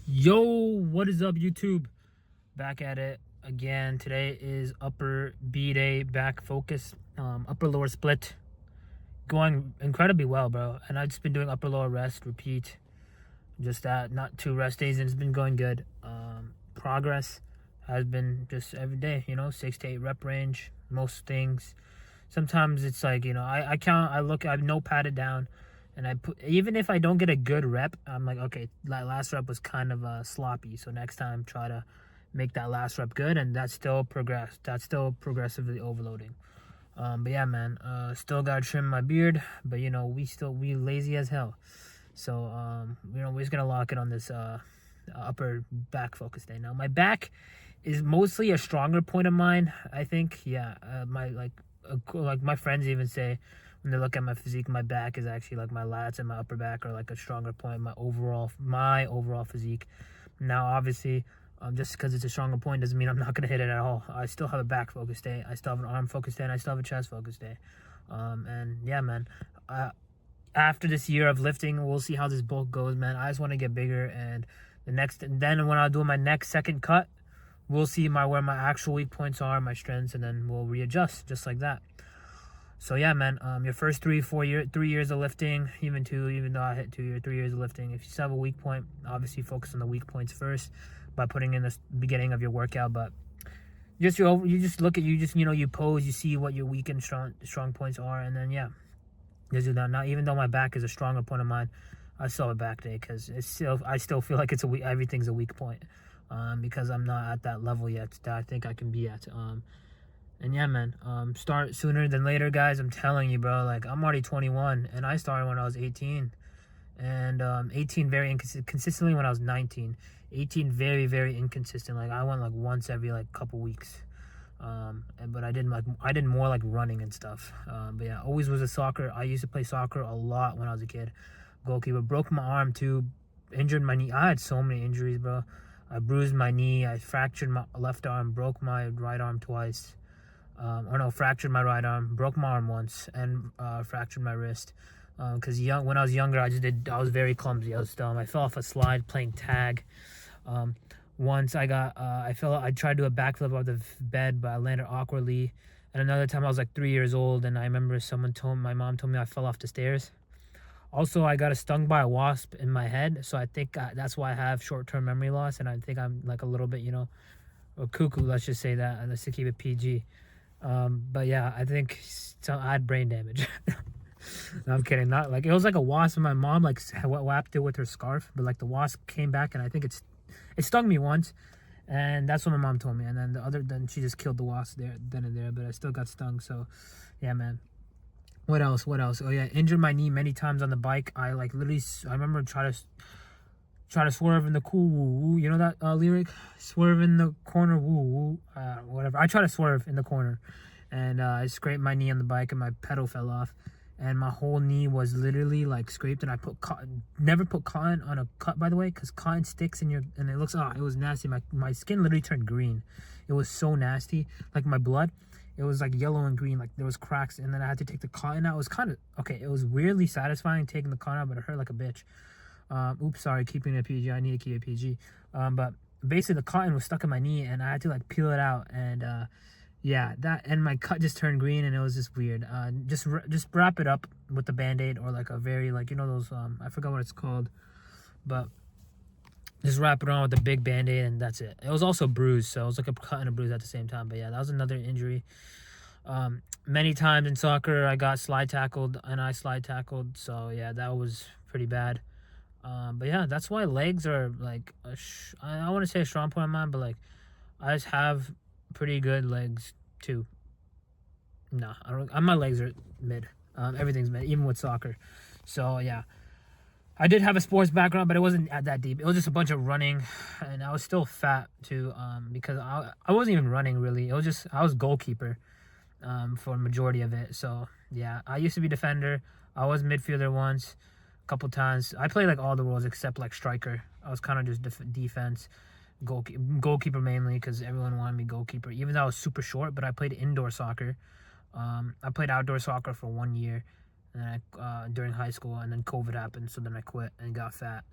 Yo, what is up, YouTube? Back at it again. Today is upper B day, back focus, upper lower split. Going incredibly well, bro. And I've just been doing upper lower rest, repeat. Just that, not 2 rest days, and it's been going good. Progress has been just every day, 6 to 8 rep range, most things. Sometimes it's like, I count, I notepad it down, and I put, even if I don't get a good rep, I'm like, okay, that last rep was kind of sloppy, so next time try to make that last rep good, and that's still progressively overloading. But yeah, man, still gotta trim my beard, but we lazy as hell. So we're just gonna lock it on this upper back focus day. Now my back is mostly a stronger point of mine, I think. Yeah, my like my friends even say when they look at my physique, my back is actually like my lats and my upper back are like a stronger point. My overall physique. Now, obviously, just because it's a stronger point doesn't mean I'm not gonna hit it at all. I still have a back focus day. I still have an arm focus day, and I still have a chest focus day. And yeah, man. After this year of lifting, we'll see how this bulk goes, man. I just want to get bigger, and then when I do my next second cut, we'll see where my actual weak points are, my strengths, and then we'll readjust just like that. So yeah, man. Your first 3 years of lifting, even two, even though I hit 3 years of lifting, if you still have a weak point, obviously focus on the weak points first by putting in the beginning of your workout. But you just look at you pose, you see what your weak and strong points are, and then yeah, just do that. Now, even though my back is a stronger point of mine, I still have a back day because I still feel like everything's a weak point, because I'm not at that level yet that I think I can be at. And yeah, man, start sooner than later, guys. I'm telling you, bro. Like, I'm already 21, and I started when I was 18, and 18 very inconsistently when I was 19. 18 very, very inconsistent. Like, I went like once every like couple weeks. But I did more like running and stuff. But yeah, always was a soccer. I used to play soccer a lot when I was a kid. Goalkeeper. Broke my arm too. Injured my knee. I had so many injuries, bro. I bruised my knee. I fractured my left arm. Broke my right arm twice. Fractured my right arm. Broke my arm once, and fractured my wrist. Because when I was younger, I was very clumsy. I was dumb. I fell off a slide playing tag. Once I tried to do a backflip off the bed, but I landed awkwardly. And another time I was like 3 years old, and I remember my mom told me I fell off the stairs. Also, I got stung by a wasp in my head, so I think that's why I have short-term memory loss, and I think I'm like a little bit, a cuckoo. Let's just say that, let's keep it PG. But yeah, I think I had brain damage. No, I'm kidding. Not like it was like a wasp, and my mom like whapped it with her scarf, but like the wasp came back, and I think it stung me once, and that's what my mom told me. And then she just killed the wasp then and there, but I still got stung. So yeah, man. What else? Oh yeah, injured my knee many times on the bike. I like literally, I remember try to swerve in the cool woo woo. You know that lyric? Swerve in the corner woo woo. Whatever. I try to swerve in the corner, and I scraped my knee on the bike, and my pedal fell off, and my whole knee was literally like scraped. And I put cotton. Never put cotton on a cut, by the way, because cotton sticks in and it looks. It was nasty. My skin literally turned green. It was so nasty. Like my blood. It was like yellow and green, like there was cracks, and then I had to take the cotton out. It was kind of okay. It was weirdly satisfying taking the cotton out, but it hurt like a bitch. Oops, sorry, keeping it PG. I need to keep it PG. But basically the cotton was stuck in my knee, and I had to like peel it out, and yeah, and my cut just turned green, and it was just weird. Just wrap it up with the Band-Aid, or like a very like those I forgot what it's called, but just wrap it around with a big Band-Aid, and that's it. It was also bruised, so it was like a cut and a bruise at the same time. But yeah, that was another injury. Many times in soccer, I got slide tackled, and I slide tackled. So yeah, that was pretty bad. But yeah, that's why legs are like I want to say a strong point of mine, but like I just have pretty good legs too. Nah, I don't. My legs are mid. Everything's mid, even with soccer. So yeah. I did have a sports background, but it wasn't that deep. It was just a bunch of running, and I was still fat too, because I wasn't even running really. It was just I was goalkeeper, for a majority of it. So yeah, I used to be defender. I was midfielder once, a couple times. I played like all the roles except like striker. I was kind of just defense, goalkeeper mainly because everyone wanted me goalkeeper. Even though I was super short, but I played indoor soccer. I played outdoor soccer for 1 year. And then during high school, and then COVID happened, so then I quit and got fat.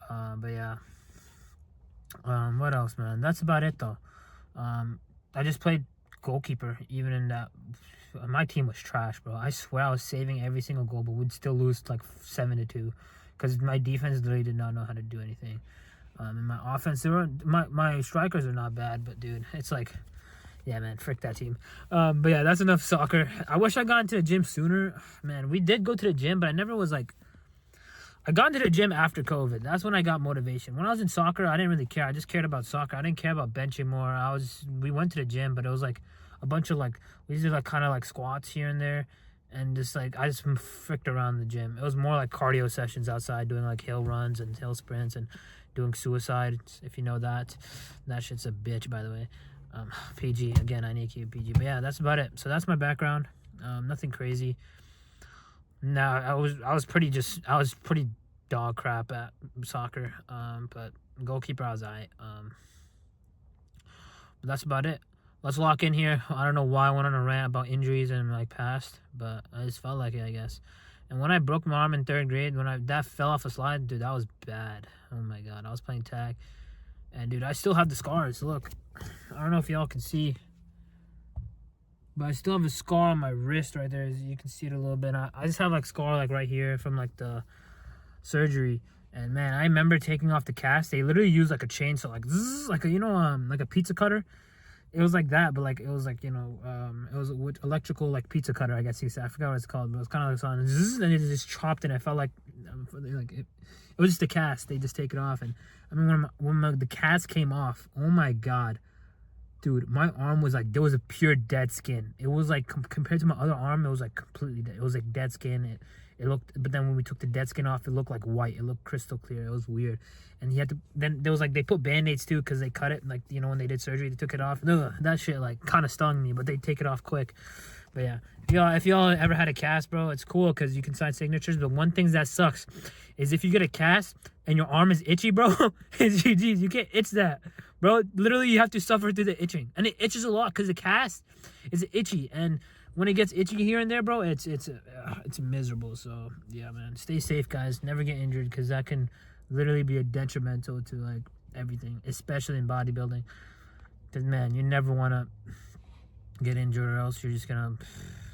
But yeah, What else, man? That's about it though. I just played goalkeeper. Even in that, my team was trash, bro. I swear I was saving every single goal, but we'd still lose like 7-2, because my defense literally did not know how to do anything. And my offense, my strikers are not bad, but dude, it's like, yeah, man, frick that team. But yeah, that's enough soccer. I wish I got into the gym sooner. Man, we did go to the gym, but I never was like, I got into the gym after COVID. That's when I got motivation. When I was in soccer, I didn't really care. I just cared about soccer. I didn't care about benching more. We went to the gym, but it was like a bunch of like, we did like kind of like squats here and there. And just like, I just fricked around the gym. It was more like cardio sessions outside, doing like hill runs and hill sprints and doing suicides, if you know that. That shit's a bitch, by the way. PG, again, I need to keep PG. But yeah, that's about it. So that's my background. Nothing crazy. No, I was pretty dog crap at soccer. But goalkeeper I was alright. But that's about it. Let's lock in here. I don't know why I went on a rant about injuries and like past, but I just felt like it, I guess. And when I broke my arm in 3rd grade, that fell off a slide, dude, that was bad. Oh my god, I was playing tag, and dude, I still have the scars. Look, I don't know if y'all can see, but I still have a scar on my wrist right there. As you can see it a little bit. I just have like scar like right here from like the surgery. And man, I remember taking off the cast. They literally used like a chainsaw, like zzz, like a, you know, like a pizza cutter. It was like that, but like it was like, you know, it was with electrical like pizza cutter, I guess you say. I forgot what it's called, but it was kind of like something, zzz, and it just chopped, and I felt like it was just a cast. They just take it off, and I mean when the cast came off, oh my god, dude, my arm was like, there was a pure dead skin. It was like compared to my other arm, it was like completely dead. It was like dead skin. It looked, but then when we took the dead skin off, it looked like white. It looked crystal clear. It was weird. And he had to, then there was like, they put band-aids too, because they cut it, like, you know, when they did surgery, they took it off. Ugh, that shit like kind of stung me, but they take it off quick. But yeah, if y'all ever had a cast, bro, it's cool because you can sign signatures. But one thing that sucks is if you get a cast and your arm is itchy, bro, it's GG's. You can't itch that, bro. Literally, you have to suffer through the itching, and it itches a lot because the cast is itchy. And when it gets itchy here and there, bro, it's miserable. So yeah, man, stay safe, guys. Never get injured, because that can literally be a detrimental to like everything, especially in bodybuilding. Because man, you never want to get injured, or else you're just gonna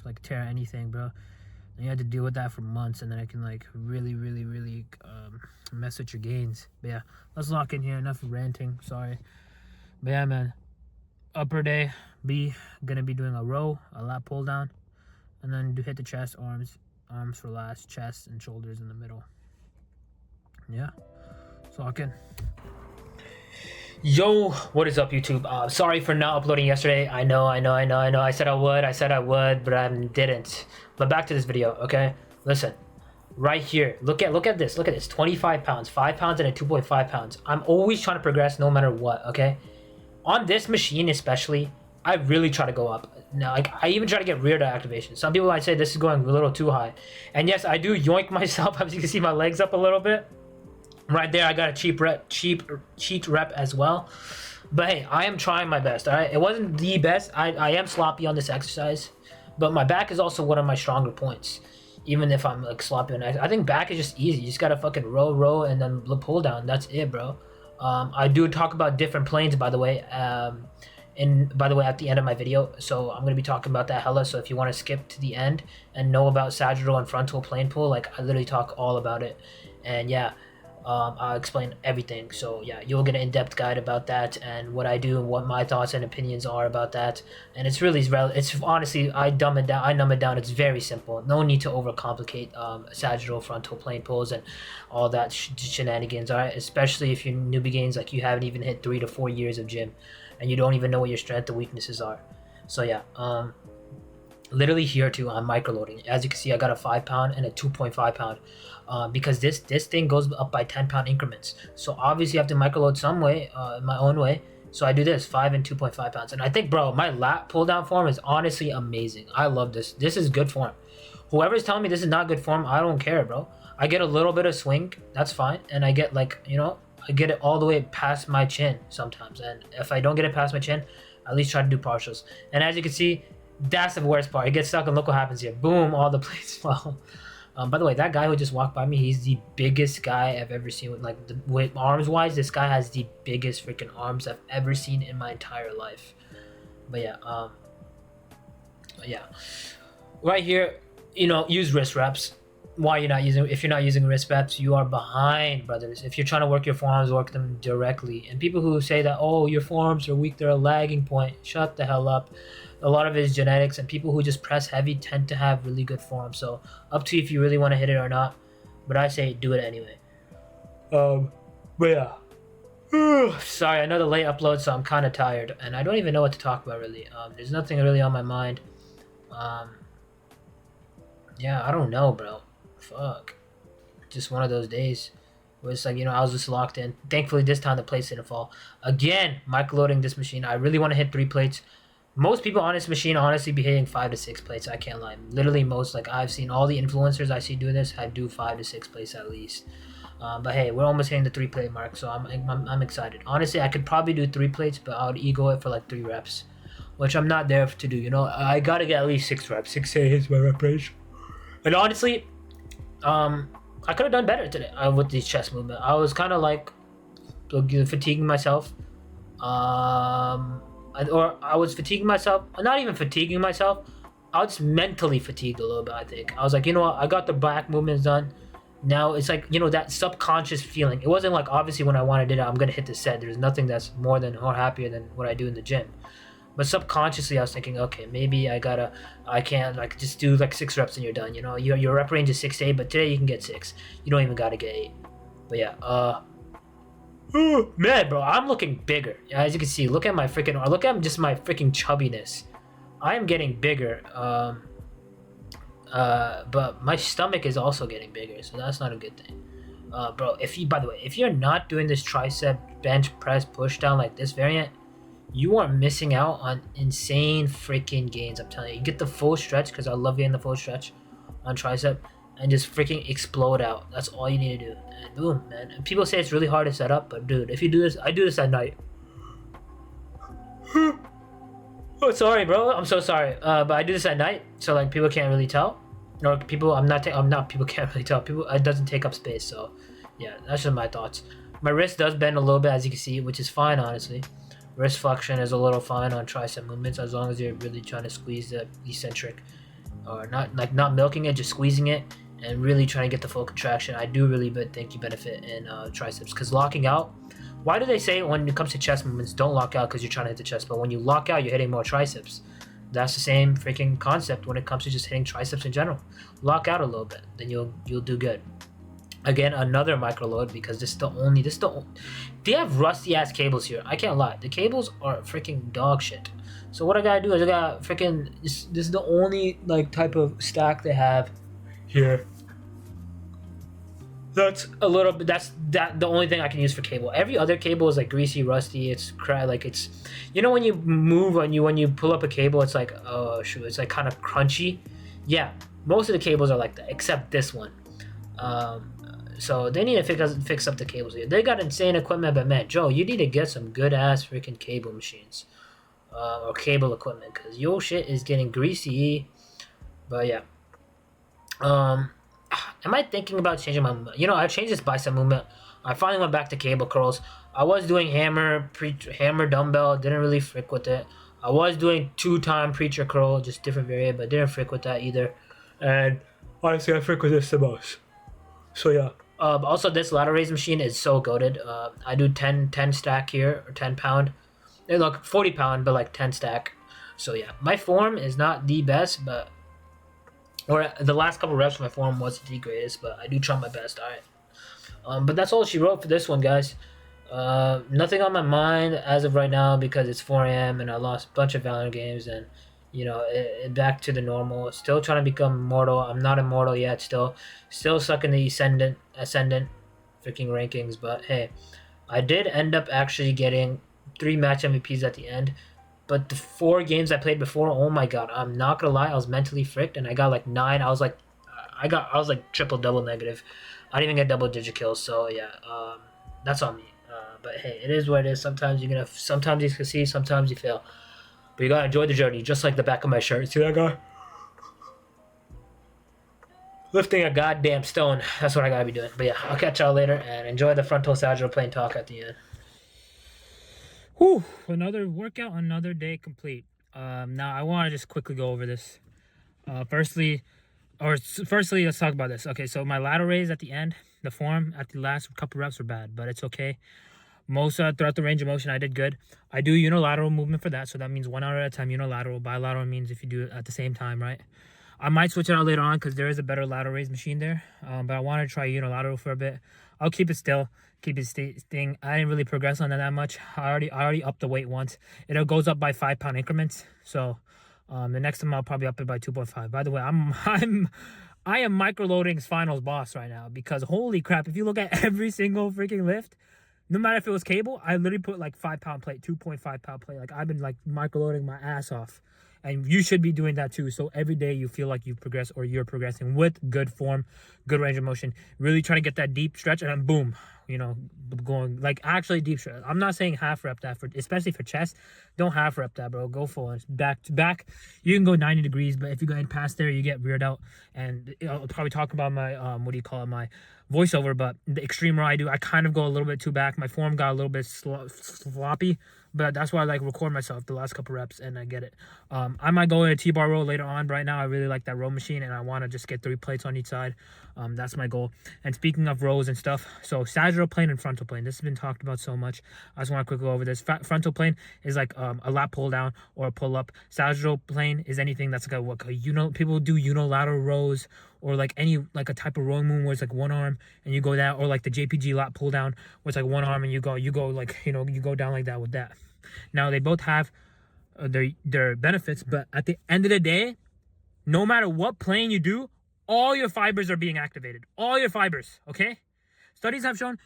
like tear anything, bro. And you have to deal with that for months, and then it can like really mess with your gains. But yeah, let's lock in here. Enough ranting, sorry. But yeah, man, upper day B, gonna be doing a row, a lat pull down, and then hit the chest, arms for last, chest and shoulders in the middle. Yeah, let's lock in. Yo, what is up, YouTube? Sorry for not uploading yesterday. I know. I said I would, but I didn't. But back to this video, okay? Listen, right here, look at this. 25 pounds, 5 pounds, and a 2.5 pounds. I'm always trying to progress no matter what, okay? On this machine especially, I really try to go up. Now, like, I even try to get rear delt activation. Some people might say this is going a little too high. And yes, I do yoink myself. As you can see, my legs up a little bit. Right there, I got a cheat rep as well. But hey, I am trying my best, all right? It wasn't the best. I am sloppy on this exercise. But my back is also one of my stronger points. Even if I'm like sloppy on it. I think back is just easy. You just gotta fucking row, and then pull down. That's it, bro. I do talk about different planes, by the way. At the end of my video, so I'm gonna be talking about that hella. So if you want to skip to the end and know about sagittal and frontal plane pull, like I literally talk all about it. And yeah, I'll explain everything. So yeah, you'll get an in-depth guide about that and what I do and what my thoughts and opinions are about that. And it's really, it's honestly, I numb it down. It's very simple. No need to overcomplicate sagittal, frontal plane pulls and all that shenanigans. All right, especially if you're newbie gains, like you haven't even hit 3 to 4 years of gym, and you don't even know what your strength and weaknesses are. So yeah, literally here too, I'm microloading. As you can see, I got a 5 pound and a 2.5 pound. Because this thing goes up by 10 pound increments. So obviously I have to microload some way, my own way. So I do this 5 and 2.5 pounds. And I think, bro, my lat pull down form is honestly amazing. I love this. This is good form. Whoever's telling me this is not good form, I don't care, bro. I get a little bit of swing, that's fine. And I get like, you know, I get it all the way past my chin sometimes. And if I don't get it past my chin, at least try to do partials. And as you can see, that's the worst part. It gets stuck and look what happens here. Boom, all the plates fall. By the way, that guy who just walked by me, he's the biggest guy I've ever seen. With arms wise, this guy has the biggest freaking arms I've ever seen in my entire life. But yeah, right here, use wrist reps. Why you're not using? If you're not using wrist reps, you are behind, brothers. If you're trying to work your forearms, work them directly. And people who say that, oh, your forearms are weak, they're a lagging point. Shut the hell up. A lot of it is genetics, and people who just press heavy tend to have really good form. So up to you if you really want to hit it or not. But I say do it anyway. But yeah. Sorry, another late upload, so I'm kind of tired, and I don't even know what to talk about really. There's nothing really on my mind. Yeah, I don't know, bro. Fuck. Just one of those days where it's like, I was just locked in. Thankfully, this time the plates didn't fall. Again, microloading this machine. I really want to hit 3 plates. Most people on this machine honestly be hitting 5 to 6 plates. I can't lie. Literally most, like I've seen all the influencers I see doing this, I do 5 to 6 plates at least. But hey, we're almost hitting the 3 plate mark, so I'm excited. Honestly, I could probably do 3 plates, but I would ego it for like 3 reps, which I'm not there to do. I gotta get at least 6 reps. 6 is my rep range. And honestly, I could have done better today with the chest movement. I was kind of like fatiguing myself. Or I was fatiguing myself. Not even fatiguing myself. I was mentally fatigued a little bit, I think. I was like, you know what? I got the back movements done. Now it's like, that subconscious feeling. It wasn't like, obviously, when I wanted it, I'm going to hit the set. There's nothing that's more happier than what I do in the gym. But subconsciously, I was thinking, okay, maybe I can't like just do like 6 reps and you're done. Your rep range is 6 to 8, but today you can get 6. You don't even gotta get 8. But yeah, man, bro, I'm looking bigger. As you can see, look at just my freaking chubbiness. I am getting bigger. But my stomach is also getting bigger, so that's not a good thing. Bro, by the way, if you're not doing this tricep bench press push down like this variant, you are missing out on insane freaking gains. I'm telling you. You get the full stretch, because I love getting the full stretch on tricep, and just freaking explode out. That's all you need to do. And boom, man. And people say it's really hard to set up, but dude, if you do this, I do this at night. Oh, sorry, bro. I'm so sorry. But I do this at night, so like people can't really tell. Or people, people can't really tell. It doesn't take up space. So yeah, that's just my thoughts. My wrist does bend a little bit, as you can see, which is fine, honestly. Wrist flexion is a little fine on tricep movements, as long as you're really trying to squeeze the eccentric, or not milking it, just squeezing it and really trying to get the full contraction. I do really think you benefit in triceps, because locking out. Why do they say when it comes to chest movements, don't lock out because you're trying to hit the chest, but when you lock out, you're hitting more triceps? That's the same freaking concept when it comes to just hitting triceps in general. Lock out a little bit, then you'll do good. Again, another micro load, because they have rusty ass cables here. I can't lie. The cables are freaking dog shit. So what I gotta do is I gotta freaking, this is the only like type of stack they have here. That's the only thing I can use for cable. Every other cable is like greasy, rusty. It's when you move when you pull up a cable, it's like, oh shoot, it's like kind of crunchy. Yeah, most of the cables are like that, except this one. So they need to fix up the cables here. They got insane equipment, but man, Joe, you need to get some good ass freaking cable machines, or cable equipment, because your shit is getting greasy. But yeah, am I thinking about changing my movement? I changed this bicep movement. I finally went back to cable curls. I was doing hammer dumbbell, didn't really frick with it. I was doing 2-time preacher curl, just different variant, but didn't frick with that either. And honestly, I frick with this the most. So yeah. Also, this ladder raise machine is so goated. I do 10 stack here, or 10 pound. They look 40 pound, but like 10 stack. So yeah, my form is not the best, or the last couple reps my form wasn't the greatest, but I do try my best. All right. But that's all she wrote for this one, guys. Nothing on my mind as of right now, because it's 4 a.m. and I lost a bunch of Valorant games, and back to the normal. Still trying to become immortal. I'm not immortal yet. Still stuck in the ascendant freaking rankings. But hey, I did end up actually getting 3 match MVPs at the end. But the 4 games I played before, oh my god, I'm not gonna lie, I was mentally fricked, and I got like 9. I was like triple double negative. I didn't even get double digit kills. So yeah, that's on me. But hey, it is what it is. Sometimes you succeed, sometimes you fail. But you gotta enjoy the journey, just like the back of my shirt. See that guy? lifting a goddamn stone. That's what I gotta be doing. But yeah, I'll catch y'all later and enjoy the frontal sagittal plane talk at the end. Whew, another workout, another day complete. Now I want to just quickly go over this. Firstly, let's talk about this. Okay, so my lateral raise at the end, the form at the last couple reps were bad, but it's okay. Most throughout the range of motion, I did good. I do unilateral movement for that, so that means 1 hour at a time unilateral. Bilateral means if you do it at the same time, right? I might switch it out later on because there is a better lateral raise machine there, but I want to try unilateral for a bit. I'll keep it still, keep it staying. I didn't really progress on that much. I already upped the weight once. It goes up by 5-pound increments, so the next time I'll probably up it by 2.5. By the way, I am microloading's finals boss right now because holy crap, if you look at every single freaking lift, no matter if it was cable, I literally put like 5-pound plate, 2.5-pound plate. Like I've been like microloading my ass off. And you should be doing that too. So every day you feel like you've progressed or you're progressing with good form, good range of motion. Really trying to get that deep stretch and then boom, you know, going like actually deep stretch. I'm not saying half rep that, especially for chest. Don't half rep that, bro. Go full. Back to back. You can go 90 degrees, but if you go in past there, you get reared out. And I'll probably talk about my, my voiceover, but the extreme row I kind of go a little bit too back. My form got a little bit sloppy. But that's why I like record myself the last couple reps and I get it. I might go in a T-bar row later on. Right now, I really like that row machine and I want to just get 3 plates on each side. That's my goal. And speaking of rows and stuff, so sagittal plane and frontal plane. This has been talked about so much. I just want to quickly go over this. Frontal plane is like a lat pull down or a pull up. Sagittal plane is anything that's like people do unilateral rows or like a type of rowing movement where it's like one arm and you go down, or like the JPG lat pull down where it's like one arm and you go like, you go down like that with that. Now they both have their benefits, but at the end of the day, no matter what plane you do, all your fibers are being activated. All your fibers, okay? Studies have shown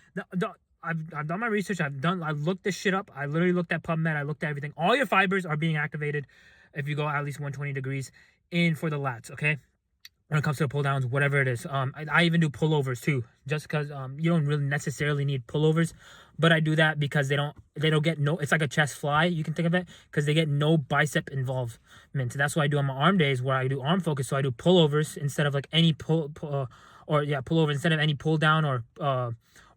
I've done my research. I've looked this shit up. I literally looked at PubMed. I looked at everything. All your fibers are being activated if you go at least 120 degrees in for the lats, okay? When it comes to the pull downs, whatever it is. I even do pullovers too, just because you don't really necessarily need pullovers, but I do that because they don't get it's like a chest fly, you can think of it, because they get no bicep involvement. So that's what I do on my arm days where I do arm focus. So I do pullovers instead of like any pullover instead of any pull down or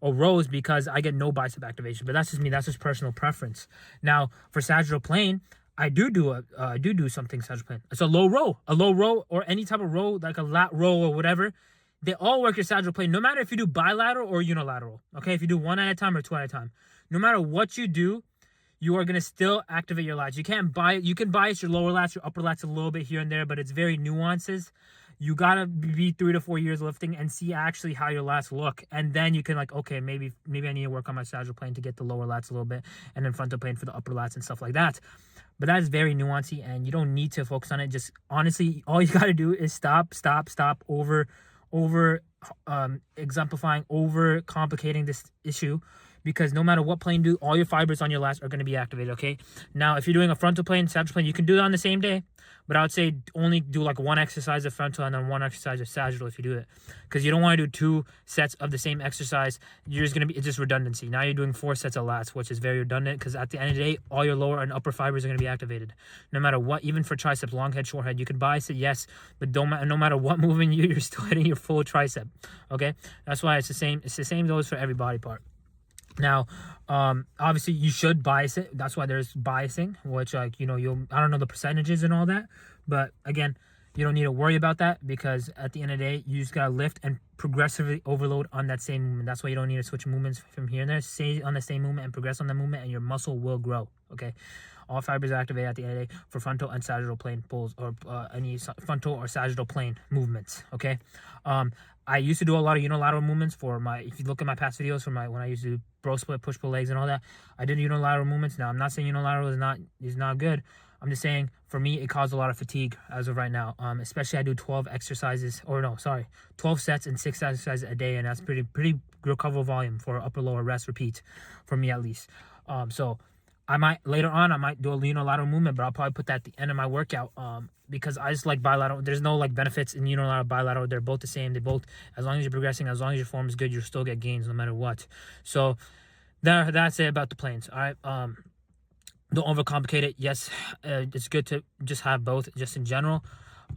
rows, because I get no bicep activation. But that's just me. That's just personal preference. Now for sagittal plane, I do something sagittal plane. It's a low row or any type of row, like a lat row or whatever. They all work your sagittal plane, no matter if you do bilateral or unilateral. Okay, if you do 1 at a time or 2 at a time, no matter what you do, you are gonna still activate your lats. You can bias your lower lats, your upper lats a little bit here and there, but it's very nuances. You gotta be 3 to 4 years lifting and see actually how your lats look, and then you can like, okay, maybe I need to work on my sagittal plane to get the lower lats a little bit, and then frontal plane for the upper lats and stuff like that. But that is very nuancy, and you don't need to focus on it. Just honestly, all you gotta do is stop over exemplifying, over complicating this issue, because no matter what plane you do, all your fibers on your lats are going to be activated. Okay, now if you're doing a frontal plane, sagittal plane, you can do it on the same day, but I would say only do like 1 exercise of frontal and then 1 exercise of sagittal if you do it, because you don't want to do 2 sets of the same exercise. It's just redundancy. Now you're doing 4 sets of lats, which is very redundant, because at the end of the day, all your lower and upper fibers are going to be activated no matter what. Even for triceps, long head, short head, you can bias it, yes, but no matter what movement you're still hitting your full tricep. Okay, that's why it's the same goes for every body part. Now, obviously you should bias it. That's why there's biasing, which like, I don't know the percentages and all that, but again, you don't need to worry about that, because at the end of the day, you just gotta lift and progressively overload on that same movement. That's why you don't need to switch movements from here and there. Stay on the same movement and progress on the movement, and your muscle will grow. Okay, all fibers activate at the end of the day for frontal and sagittal plane pulls, or any frontal or sagittal plane movements. Okay, I used to do a lot of unilateral movements if you look at my past videos when I used to do bro split, push pull legs and all that, I did unilateral movements. Now I'm not saying unilateral is not good. I'm just saying, for me, it caused a lot of fatigue as of right now. Especially I do 12 sets and 6 exercises a day, and that's pretty recoverable volume for upper lower rest repeat, for me at least. So later on I might do a unilateral movement, but I'll probably put that at the end of my workout. Because I just like bilateral. There's no like benefits in unilateral, bilateral. They're both the same. They both, as long as you're progressing, as long as your form is good, you'll still get gains no matter what. So that's it about the planes. All right. Don't overcomplicate it. Yes, it's good to just have both, just in general.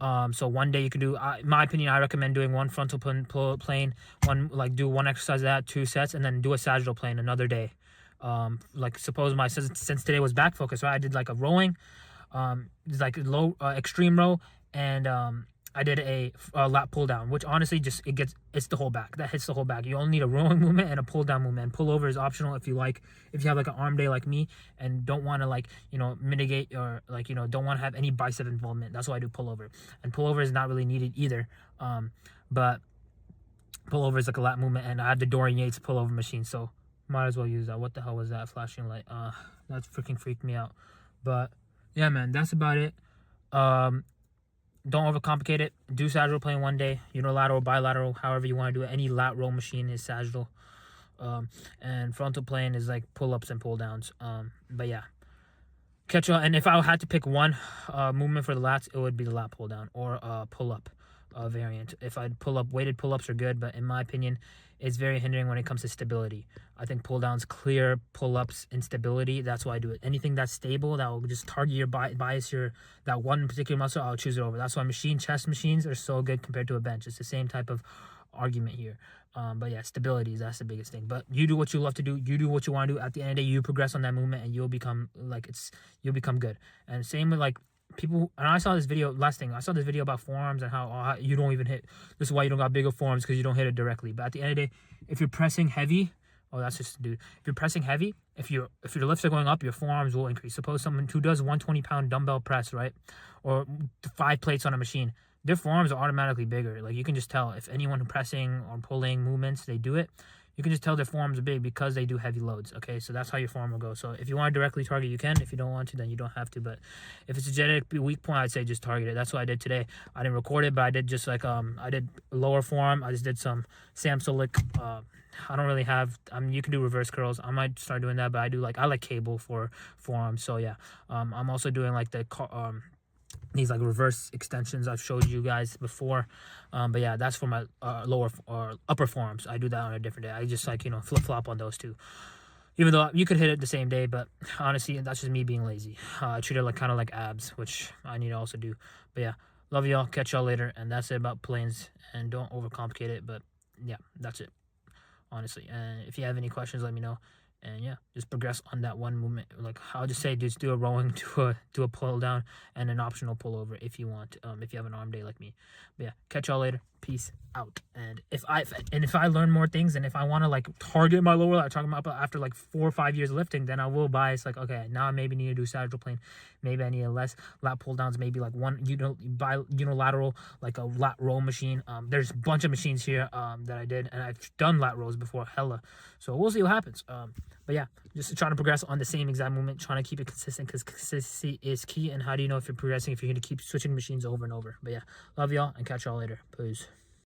So one day you can do, in my opinion, I recommend doing one frontal plane, one, like do one exercise of that, 2 sets, and then do a sagittal plane another day. Like suppose since today was back focus, right? I did like a rowing, it's like low extreme row, and I did a lat pull down, which honestly it's the whole back that hits the whole back. You only need a rowing movement and a pull down movement. Pull over is optional if you have like an arm day like me and don't want to like mitigate or like don't want to have any bicep involvement. That's why I do pull over, and pull over is not really needed either. But pull over is like a lat movement, and I have the Dorian Yates pull over machine, so might as well use that. What the hell was that flashing light? That freaking freaked me out. But yeah, man, that's about it. Don't overcomplicate it. Do sagittal plane one day, unilateral, bilateral, however you want to do it. Any lat row machine is sagittal. And frontal plane is like pull-ups and pull-downs. But yeah, catch up. And if I had to pick one movement for the lats, it would be the lat pull-down or pull-up variant. If I'd pull up, weighted pull-ups are good, but in my opinion, it's very hindering when it comes to stability. I think pull-downs clear pull-ups instability. That's why I do it. Anything that's stable, that will just target your bias, that one particular muscle, I'll choose it over. That's why chest machines are so good compared to a bench. It's the same type of argument here. But yeah, stability, that's the biggest thing. But you do what you love to do. You do what you want to do. At the end of the day, you progress on that movement, and you'll become good. And same with like people. And I saw this video. Last thing, I saw this video about forearms and how you don't even hit. This is why you don't got bigger forearms, because you don't hit it directly. But at the end of the day, if you're pressing heavy, that's just dude. If you're pressing heavy, if your lifts are going up, your forearms will increase. Suppose someone who does 120-pound dumbbell press, right, or 5 plates on a machine, their forearms are automatically bigger. Like you can just tell if anyone who pressing or pulling movements, they do it. You can just tell their forearms are big because they do heavy loads. Okay, so that's how your forearm will go. So if you want to directly target, you can. If you don't want to, then you don't have to. But if it's a genetic weak point, I'd say just target it. That's what I did today. I didn't record it, but I did just like I did lower forearm. I just did some Samsolic. I don't really have. You can do reverse curls. I might start doing that, but I like cable for forearms. So yeah, I'm also doing like these like reverse extensions I've showed you guys before. But yeah, that's for my lower or upper forearms. I do that on a different day. I just like flip-flop on those two, even though you could hit it the same day. But honestly, that's just me being lazy. I treat it like kind of like abs, which I need to also do. But yeah, love y'all. Catch y'all later. And that's it about planes, and don't overcomplicate it. But yeah, that's it, honestly. And if you have any questions, let me know. And yeah, just progress on that one movement. Like I'll just say, just do a rowing, do a pull down, and an optional pull over if you want. If you have an arm day like me. But yeah, catch y'all later. Peace out. And if I learn more things, and if I want to like target my lower lat, talking about after like 4 or 5 years of lifting, then I will bias like, okay, now I maybe need to do sagittal plane. Maybe I need a less lat pull downs. Maybe like one unilateral, like a lat row machine. There's a bunch of machines here that I did, and I've done lat rows before, hella. So we'll see what happens. But yeah, just trying to progress on the same exact movement, trying to keep it consistent, because consistency is key. And how do you know if you're progressing if you're going to keep switching machines over and over? But yeah, love y'all, and catch y'all later. Peace.